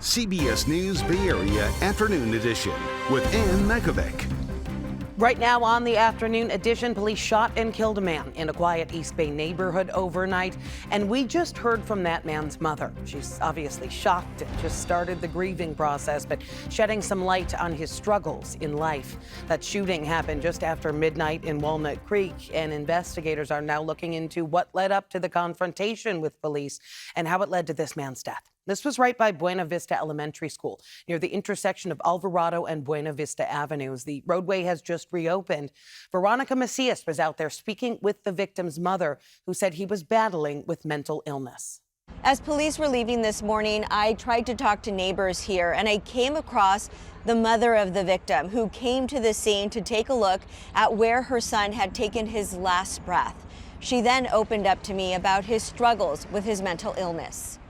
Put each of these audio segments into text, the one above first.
CBS News Bay Area Afternoon Edition with Ann Makovic. Right now on the afternoon edition, police shot and killed a man in a quiet East Bay neighborhood overnight. And we just heard from that man's mother. She's obviously shocked and just started the grieving process, but shedding some light on his struggles in life. That shooting happened just after midnight in Walnut Creek, and investigators are now looking into what led up to the confrontation with police and how it led to this man's death. This was right by Buena Vista Elementary School, near the intersection of Alvarado and Buena Vista Avenues. The roadway has just reopened. Veronica Macias was out there speaking with the victim's mother, who said he was battling with mental illness. As police were leaving this morning, I tried to talk to neighbors here, and I came across the mother of the victim, who came to the scene to take a look at where her son had taken his last breath. She then opened up to me about his struggles with his mental illness.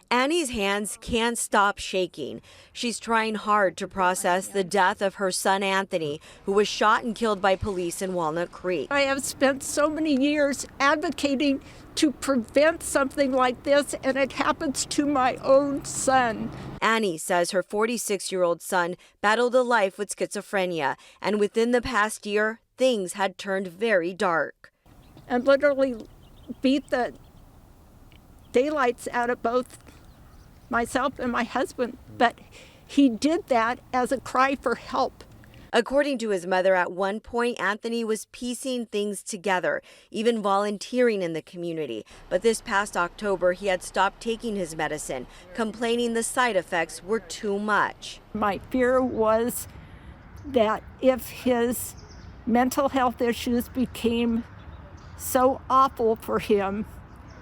Annie's hands can't stop shaking. She's trying hard to process the death of her son Anthony, who was shot and killed by police in Walnut Creek. I have spent so many years advocating to prevent something like this, and it happens to my own son. Annie says her 46-year-old son battled a life with schizophrenia, and within the past year, things had turned very dark. And literally beat the daylights out of both myself and my husband, but he did that as a cry for help. According to his mother, at one point, Anthony was piecing things together, even volunteering in the community. But this past October, he had stopped taking his medicine, complaining the side effects were too much. My fear was that if his mental health issues became so awful for him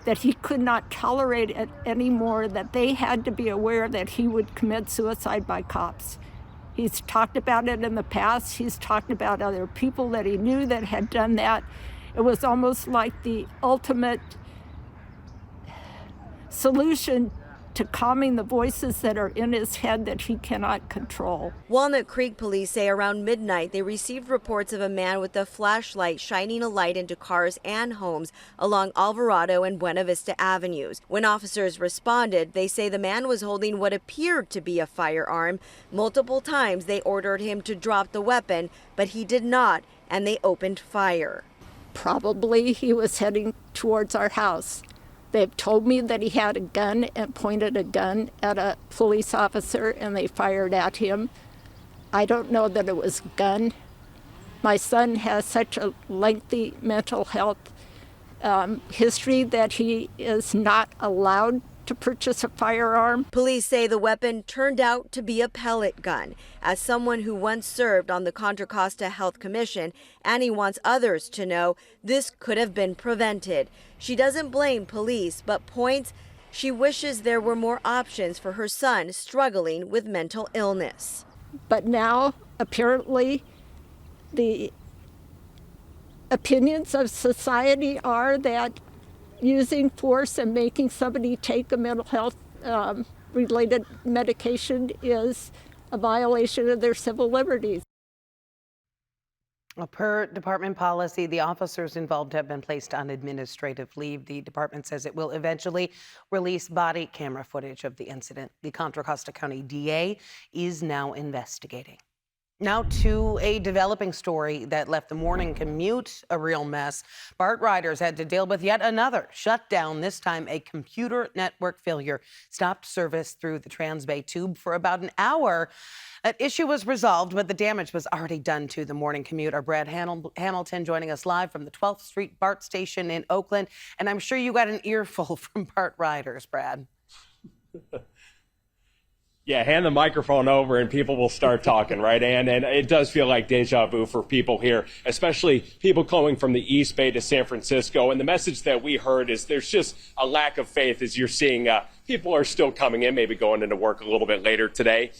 that he could not tolerate it anymore, that they had to be aware that he would commit suicide by cops. He's talked about it in the past. He's talked about other people that he knew that had done that. It was almost like the ultimate solution to calming the voices that are in his head that he cannot control. Walnut Creek police say around midnight they received reports of a man with a flashlight shining a light into cars and homes along Alvarado and Buena Vista Avenues. When officers responded, they say the man was holding what appeared to be a firearm. Multiple times they ordered him to drop the weapon, but he did not, and they opened fire. Probably he was heading towards our house. They've told me that he had a gun and pointed a gun at a police officer, and they fired at him. I don't know that it was a gun. My son has such a lengthy mental health history that he is not allowed to purchase a firearm. Police say the weapon turned out to be a pellet gun. As someone who once served on the Contra Costa Health Commission, Annie wants others to know this could have been prevented. She doesn't blame police, but points she wishes there were more options for her son struggling with mental illness. But now, apparently, the opinions of society are that using force and making somebody take a mental health related medication is a violation of their civil liberties. Per department policy, the officers involved have been placed on administrative leave. The department says it will eventually release body camera footage of the incident. The Contra Costa County DA is now investigating. Now to a developing story that left the morning commute a real mess. BART riders had to deal with yet another shutdown. This time, a computer network failure stopped service through the Transbay tube for about an hour. That issue was resolved, but the damage was already done to the morning commute. Our Brad Hamilton joining us live from the 12th Street BART station in Oakland. And I'm sure you got an earful from BART riders, Brad. Yeah, hand the microphone over and people will start talking, right, Ann? And it does feel like deja vu for people here, especially people coming from the East Bay to San Francisco. And the message that we heard is there's just a lack of faith as you're seeing people are still coming in, maybe going into work a little bit later today.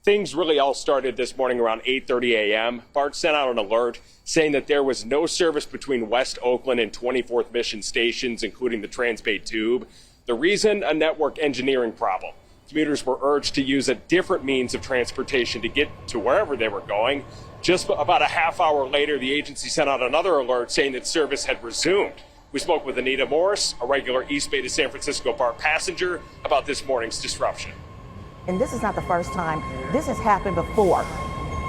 Things really all started this morning around 8:30 a.m. BART sent out an alert saying that there was no service between West Oakland and 24th Mission stations, including the Transbay tube. The reason, a network engineering problem. Commuters were urged to use a different means of transportation to get to wherever they were going. Just about a half hour later, the agency sent out another alert saying that service had resumed. We spoke with Anita Morris, a regular East Bay to San Francisco BART passenger, about this morning's disruption. And this is not the first time. This has happened before.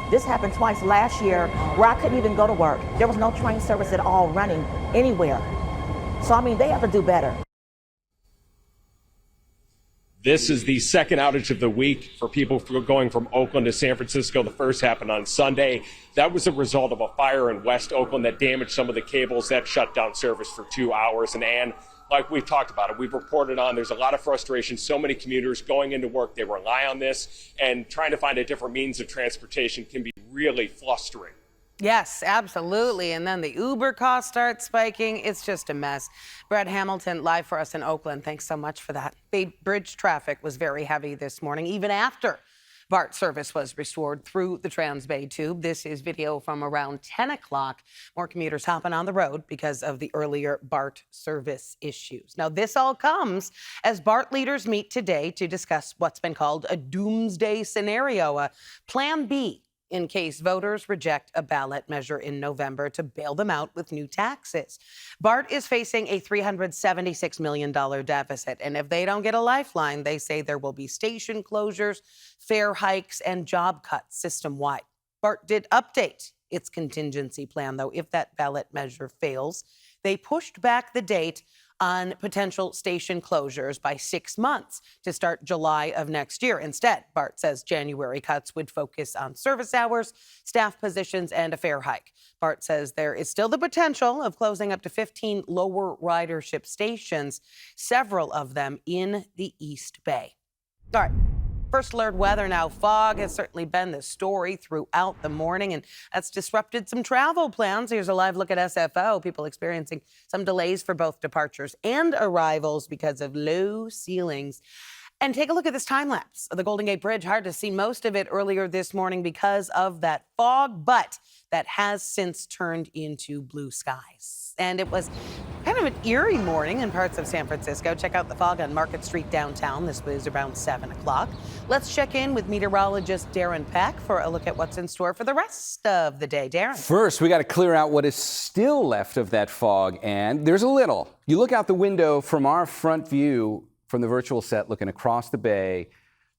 This happened twice last year where I couldn't even go to work. There was no train service at all running anywhere. So, I mean, they have to do better. This is the second outage of the week for people going from Oakland to San Francisco. The first happened on Sunday. That was a result of a fire in West Oakland that damaged some of the cables that shut down service for 2 hours. And Ann, like we've talked about it, we've reported on, there's a lot of frustration. So many commuters going into work, they rely on this, and trying to find a different means of transportation can be really flustering. Yes, absolutely. And then the Uber costs start spiking. It's just a mess. Brett Hamilton, live for us in Oakland. Thanks so much for that. Bay Bridge traffic was very heavy this morning, even after BART service was restored through the Transbay Tube. This is video from around 10 o'clock. More commuters hopping on the road because of the earlier BART service issues. Now, this all comes as BART leaders meet today to discuss what's been called a Doomsday Scenario, a Plan B in case voters reject a ballot measure in November to bail them out with new taxes. BART is facing a $376 million deficit, and if they don't get a lifeline, they say there will be station closures, fare hikes, and job cuts system-wide. BART did update its contingency plan, though, if that ballot measure fails. They pushed back the date on potential station closures by 6 months to start July of next year. Instead, BART says January cuts would focus on service hours, staff positions, and a fare hike. BART says there is still the potential of closing up to 15 lower ridership stations, several of them in the East Bay. All right. First alert weather now. Fog has certainly been the story throughout the morning, and that's disrupted some travel plans. Here's a live look at SFO. People experiencing some delays for both departures and arrivals because of low ceilings. And take a look at this time lapse of the Golden Gate Bridge. Hard to see most of it earlier this morning because of that fog, but that has since turned into blue skies. And it was kind of an eerie morning in parts of San Francisco. Check out the fog on Market Street downtown. This was around 7 o'clock. Let's check in with meteorologist Darren Peck for a look at what's in store for the rest of the day. Darren. First, we got to clear out what is still left of that fog, and there's a little. You look out the window from our front view from the virtual set looking across the bay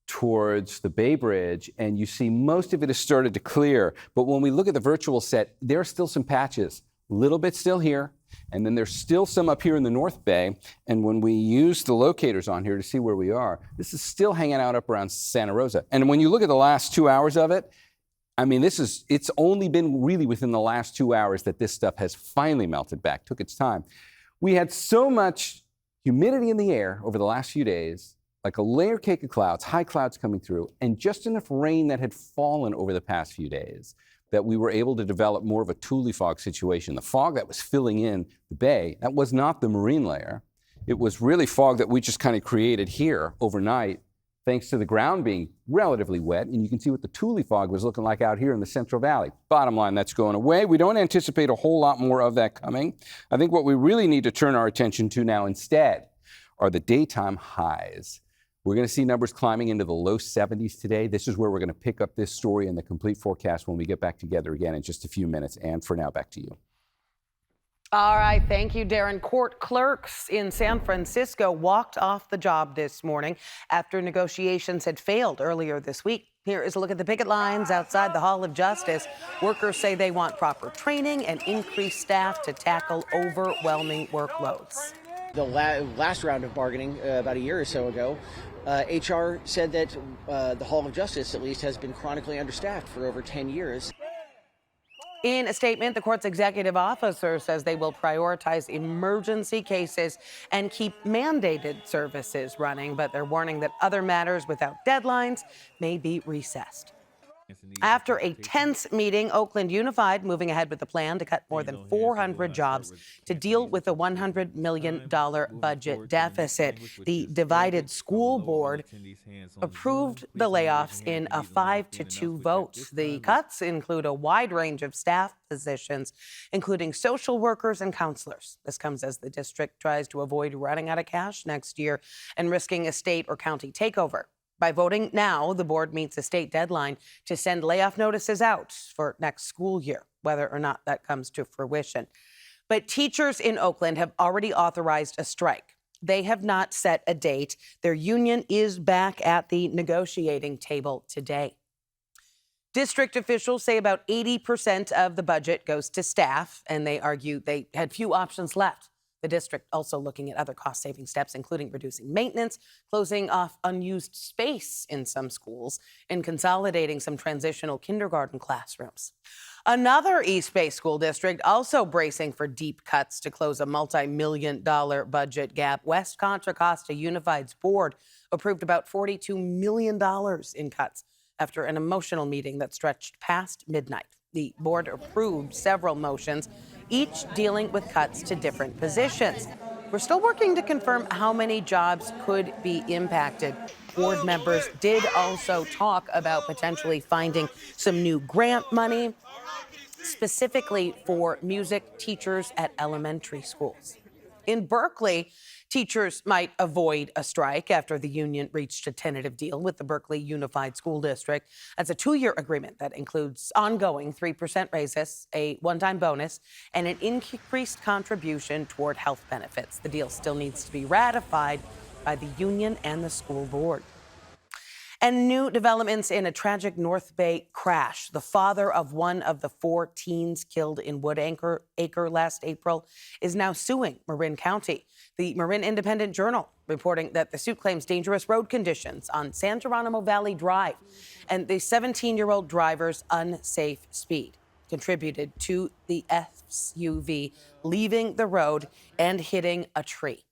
towards the Bay Bridge, and you see most of it has started to clear. But when we look at the virtual set, there are still some patches. A little bit still here, and then there's still some up here in the North Bay. And when we use the locators on here to see where we are, this is still hanging out up around Santa Rosa. And when you look at the last 2 hours of it, I mean, it's only been really within the last 2 hours that this stuff has finally melted back. Took its time. We had so much humidity in the air over the last few days, like a layer cake of clouds, high clouds coming through, and just enough rain that had fallen over the past few days that we were able to develop more of a Thule fog situation. The fog that was filling in the bay, that was not the marine layer. It was really fog that we just kind of created here overnight, thanks to the ground being relatively wet. And you can see what the Thule fog was looking like out here in the Central Valley. Bottom line, that's going away. We don't anticipate a whole lot more of that coming. I think what we really need to turn our attention to now instead are the daytime highs. We're going to see numbers climbing into the low 70s today. This is where we're going to pick up this story and the complete forecast when we get back together again in just a few minutes. And for now, back to you. All right, thank you, Darren. Court clerks in San Francisco walked off the job this morning after negotiations had failed earlier this week. Here is a look at the picket lines outside the Hall of Justice. Workers say they want proper training and increased staff to tackle overwhelming workloads. The last round of bargaining about a year or so ago, HR said that the Hall of Justice, at least, has been chronically understaffed for over 10 years. In a statement, the court's executive officer says they will prioritize emergency cases and keep mandated services running, but they're warning that other matters without deadlines may be recessed. After a tense meeting, Oakland Unified moving ahead with the plan to cut more than 400 jobs to deal with a $100 million budget deficit. The divided school board approved the layoffs in a 5-2 vote. The cuts include a wide range of staff positions, including social workers and counselors. This comes as the district tries to avoid running out of cash next year and risking a state or county takeover. By voting now, the board meets a state deadline to send layoff notices out for next school year, whether or not that comes to fruition. But teachers in Oakland have already authorized a strike. They have not set a date. Their union is back at the negotiating table today. District officials say about 80% of the budget goes to staff, and they argue they had few options left. The district also looking at other cost-saving steps, including reducing maintenance, closing off unused space in some schools, and consolidating some transitional kindergarten classrooms. Another East Bay school district also bracing for deep cuts to close a multi-million-dollar budget gap. West Contra Costa Unified's board approved about $42 million in cuts after an emotional meeting that stretched past midnight. The board approved several motions, each dealing with cuts to different positions. We're still working to confirm how many jobs could be impacted. Board members did also talk about potentially finding some new grant money, specifically for music teachers at elementary schools. In Berkeley, teachers might avoid a strike after the union reached a tentative deal with the Berkeley Unified School District. That's a 2-year agreement that includes ongoing 3% raises, a one-time bonus, and an increased contribution toward health benefits. The deal still needs to be ratified by the union and the school board. And new developments in a tragic North Bay crash. The father of one of the 4 teens killed in Woodacre last April is now suing Marin County. The Marin Independent Journal reporting that the suit claims dangerous road conditions on San Geronimo Valley Drive and the 17-year-old driver's unsafe speed contributed to the SUV leaving the road and hitting a tree.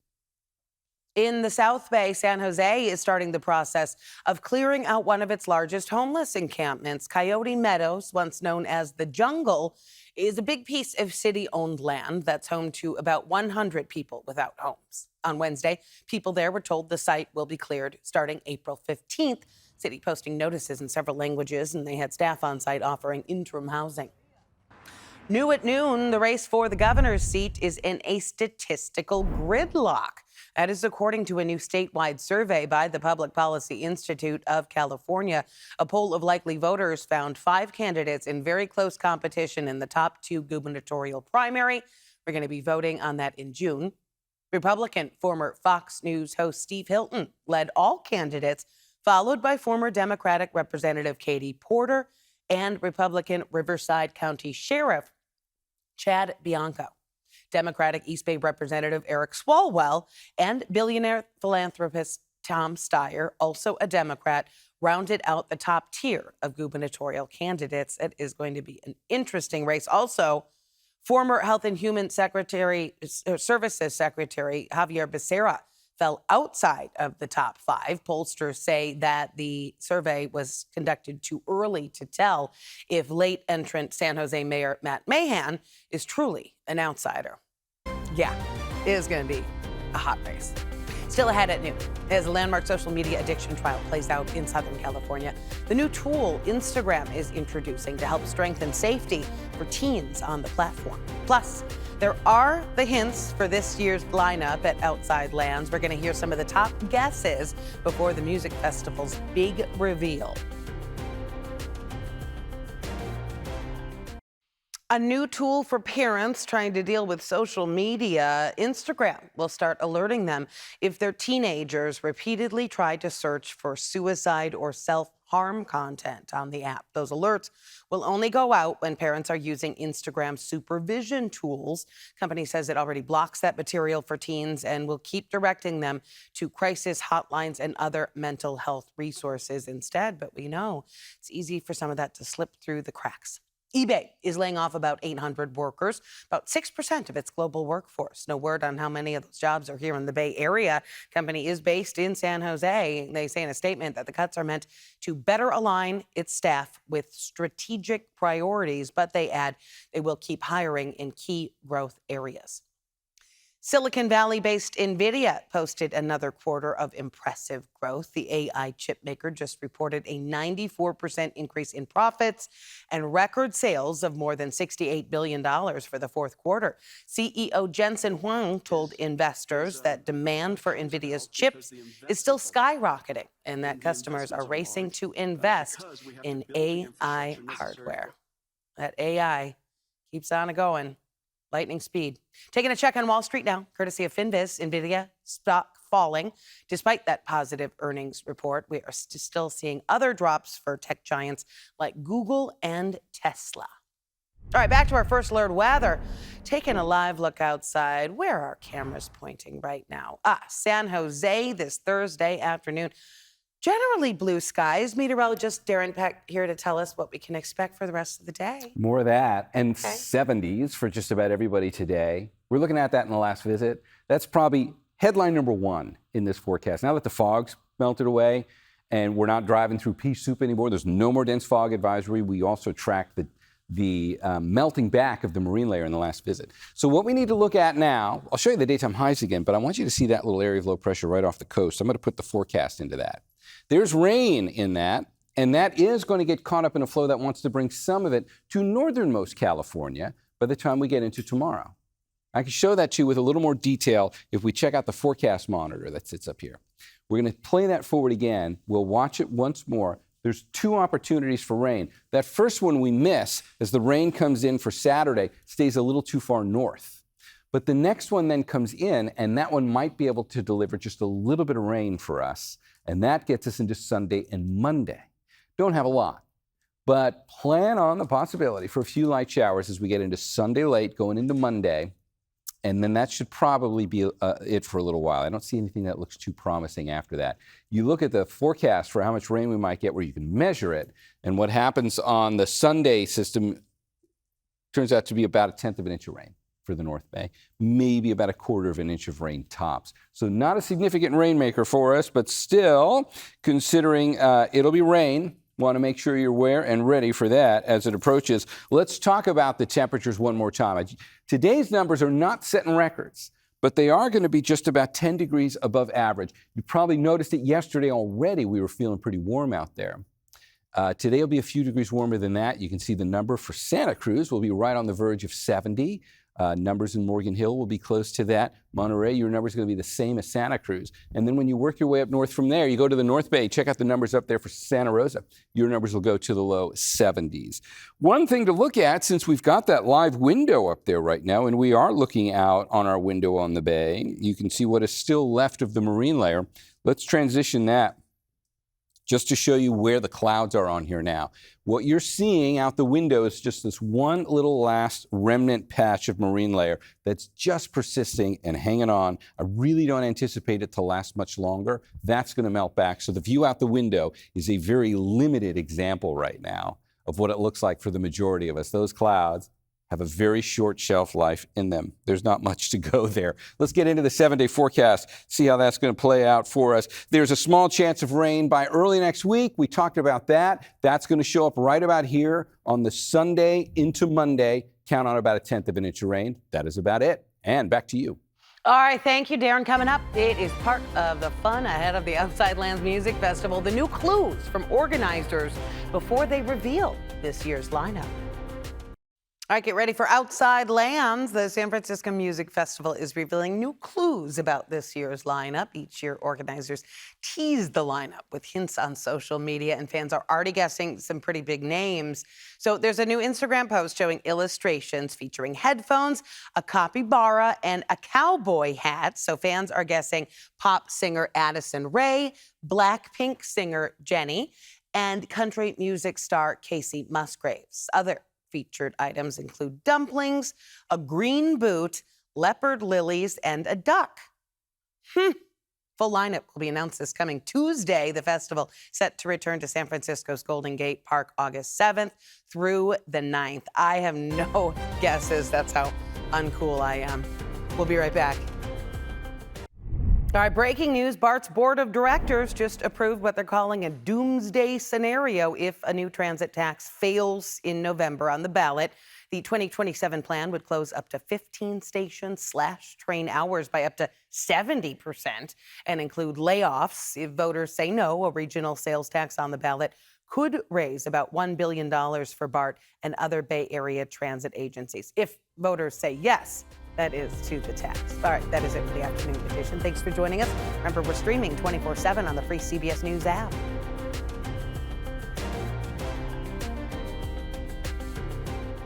In the South Bay, San Jose is starting the process of clearing out one of its largest homeless encampments. Coyote Meadows, once known as the Jungle, is a big piece of city-owned land that's home to about 100 people without homes. On Wednesday, people there were told the site will be cleared starting April 15th. City posting notices in several languages, and they had staff on site offering interim housing. New at noon, the race for the governor's seat is in a statistical gridlock. That is according to a new statewide survey by the Public Policy Institute of California. A poll of likely voters found 5 candidates in very close competition in the top 2 gubernatorial primary. We're going to be voting on that in June. Republican former Fox News host Steve Hilton led all candidates, followed by former Democratic Representative Katie Porter and Republican Riverside County Sheriff Chad Bianco. Democratic East Bay Representative Eric Swalwell and billionaire philanthropist Tom Steyer, also a Democrat, rounded out the top tier of gubernatorial candidates. It is going to be an interesting race. Also, former Health and Human Services Secretary Javier Becerra fell outside of the top 5. Pollsters say that the survey was conducted too early to tell if late entrant San Jose Mayor Matt Mahan is truly an outsider. Yeah, it is going to be a hot race. Still ahead at noon, as a landmark social media addiction trial plays out in Southern California, the new tool Instagram is introducing to help strengthen safety for teens on the platform. Plus, there are the hints for this year's lineup at Outside Lands. We're going to hear some of the top guesses before the music festival's big reveal. A new tool for parents trying to deal with social media. Instagram will start alerting them if their teenagers repeatedly try to search for suicide or self-harm content on the app. Those alerts will only go out when parents are using Instagram supervision tools. Company says it already blocks that material for teens and will keep directing them to crisis hotlines and other mental health resources instead. But we know it's easy for some of that to slip through the cracks. eBay is laying off about 800 workers, about 6% of its global workforce. No word on how many of those jobs are here in the Bay Area. Company is based in San Jose. They say in a statement that the cuts are meant to better align its staff with strategic priorities, but they add they will keep hiring in key growth areas. Silicon Valley-based Nvidia posted another quarter of impressive growth. The AI chip maker just reported a 94% increase in profits and record sales of more than $68 billion for the fourth quarter. CEO Jensen Huang told investors that demand for Nvidia's chips is still skyrocketing and that customers are racing to invest in AI hardware. That AI keeps on going. Lightning speed. Taking a check on Wall Street now, courtesy of FinViz. Nvidia stock falling. Despite that positive earnings report, we are still seeing other drops for tech giants like Google and Tesla. All right, back to our first alert weather. Taking a live look outside. Where are cameras pointing right now? San Jose this Thursday afternoon. Generally blue skies. Meteorologist Darren Peck here to tell us what we can expect for the rest of the day. More of that, and 70s for just about everybody today. We're looking at that in the last visit. That's probably headline number one in this forecast. Now that the fog's melted away and we're not driving through pea soup anymore, there's no more dense fog advisory. We also track the melting back of the marine layer in the last visit. So what we need to look at now, I'll show you the daytime highs again, but I want you to see that little area of low pressure right off the coast. I'm going to put the forecast into that. There's rain in that, and that is going to get caught up in a flow that wants to bring some of it to northernmost California by the time we get into tomorrow. I can show that to you with a little more detail if we check out the forecast monitor that sits up here. We're going to play that forward again. We'll watch it once more. There's two opportunities for rain. That first one we miss as the rain comes in for Saturday, stays a little too far north. But the next one then comes in, and that one might be able to deliver just a little bit of rain for us. And that gets us into Sunday and Monday. Don't have a lot, but plan on the possibility for a few light showers as we get into Sunday late, going into Monday. And then that should probably be it for a little while. I don't see anything that looks too promising after that. You look at the forecast for how much rain we might get where you can measure it, and what happens on the Sunday system turns out to be about 1/10 of an inch of rain for the North Bay, maybe about 1/4 of an inch of rain tops. So not a significant rainmaker for us, but still, considering it'll be rain, want to make sure you're aware and ready for that as it approaches. Let's talk about the temperatures one more time. Today's numbers are not setting records, but they are going to be just about 10 degrees above average. You probably noticed it yesterday already. We were feeling pretty warm out there. Today will be a few degrees warmer than that. You can see the number for Santa Cruz will be right on the verge of 70. Numbers in Morgan Hill will be close to that. Monterey, your number is going to be the same as Santa Cruz. And then when you work your way up north from there, you go to the North Bay, check out the numbers up there for Santa Rosa. Your numbers will go to the low 70s. One thing to look at, since we've got that live window up there right now, and we are looking out on our window on the bay, you can see what is still left of the marine layer. Let's transition that just to show you where the clouds are on here now. What you're seeing out the window is just this one little last remnant patch of marine layer that's just persisting and hanging on. I really don't anticipate it to last much longer. That's going to melt back. So the view out the window is a very limited example right now of what it looks like for the majority of us. Those clouds have a very short shelf life in them. There's not much to go there. Let's get into the 7-day forecast, see how that's going to play out for us. There's a small chance of rain by early next week. We talked about that. That's going to show up right about here on the Sunday into Monday. Count on about 1/10 of an inch of rain. That is about it. And back to you. All right, thank you, Darren. Coming up, it is part of the fun ahead of the Outside Lands Music Festival. The new clues from organizers before they reveal this year's lineup. All right, get ready for Outside Lands. The San Francisco Music Festival is revealing new clues about this year's lineup. Each year, organizers tease the lineup with hints on social media, and fans are already guessing some pretty big names. So there's a new Instagram post showing illustrations featuring headphones, a capybara, and a cowboy hat. So fans are guessing pop singer Addison Rae, Blackpink singer Jennie, and country music star Casey Musgraves. Other featured items include dumplings, a green boot, leopard lilies, and a duck. Full lineup will be announced this coming Tuesday. The festival set to return to San Francisco's Golden Gate Park August 7th through the 9th. I have no guesses. That's how uncool I am. We'll be right back. All right, breaking news. BART's board of directors just approved what they're calling a doomsday scenario if a new transit tax fails in November on the ballot. The 2027 plan would close up to 15 stations, slash train hours by up to 70%, and include layoffs. If voters say no, a regional sales tax on the ballot could raise about $1 billion for BART and other Bay Area transit agencies. If voters say yes, that is to the tax. All right, that is it for the afternoon edition. Thanks for joining us. Remember, we're streaming 24/7 on the free CBS News app.